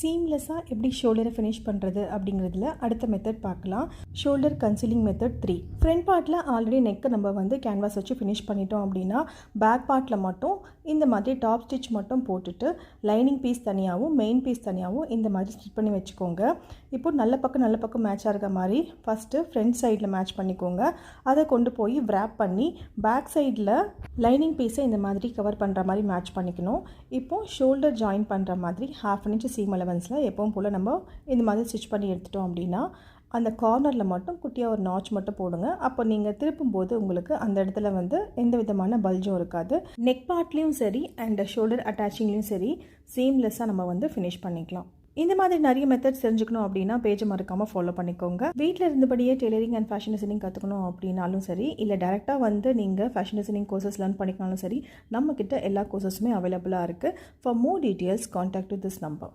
சீம்லெஸ்ஸாக எப்படி ஷோல்டரை ஃபினிஷ் பண்ணுறது அப்படிங்கிறதுல அடுத்த மெத்தட் பார்க்கலாம். Shoulder concealing method 3. ஃப்ரண்ட் பார்ட்டில் ஆல்ரெடி நெக்கை நம்ம வந்து கேன்வாஸ் வச்சு ஃபினிஷ் பண்ணிட்டோம் அப்படின்னா பேக் பார்ட்டில் மட்டும் இந்த மாதிரி டாப் ஸ்டிச் மட்டும் போட்டுட்டு லைனிங் பீஸ் தனியாகவும் மெயின் பீஸ் தனியாகவும் இந்த மாதிரி ஸ்டிச் பண்ணி வச்சுக்கோங்க. இப்போ நல்ல பக்கம் மேட்ச் ஆகிற மாதிரி ஃபஸ்ட்டு ஃப்ரண்ட் சைடில் மேட்ச் பண்ணிக்கோங்க. அதை கொண்டு போய் விராப் பண்ணி பேக் சைடில் லைனிங் பீஸை இந்த மாதிரி கவர் பண்ணுற மாதிரி மேட்ச் பண்ணிக்கணும். இப்போது ஷோல்டர் ஜாயின் பண்ணுற மாதிரி 1/2 இன்ச் சீம் அலவன்ஸில் எப்பவும் போல் நம்ம இந்த மாதிரி ஸ்டிச் பண்ணி எடுத்துட்டோம் அப்படின்னா அந்த கார்னரில் மட்டும் குட்டியாக ஒரு நாச் மட்டும் போடுங்க. அப்போ நீங்கள் திருப்பும் போது உங்களுக்கு அந்த இடத்துல வந்து எந்த விதமான பல்ஜும் இருக்காது. நெக் பார்ட்லேயும் சரி அண்ட் ஷோல்டர் அட்டாச்சிங்லேயும் சரி சீம்லெஸ்ஸாக நம்ம வந்து ஃபினிஷ் பண்ணிக்கலாம். இந்த மாதிரி நிறைய மெத்தட்ஸ் தெரிஞ்சுக்கணும் அப்படின்னா பேஜை மறக்காமல் ஃபாலோ பண்ணிக்கோங்க. வீட்டில் இருந்தபடியே டெய்லரிங் அண்ட் ஃபேஷன் டிசைனிங் கற்றுக்கணும் அப்படின்னாலும் சரி, இல்லை டேரெக்டாக வந்து நீங்கள் ஃபேஷன் டிசைனிங் கோர்சஸ் லேர்ன் பண்ணிக்கனாலும் சரி, நம்மக்கிட்ட எல்லா கோர்சஸுமே அவைலபிளாக இருக்குது. For more details contact with this number.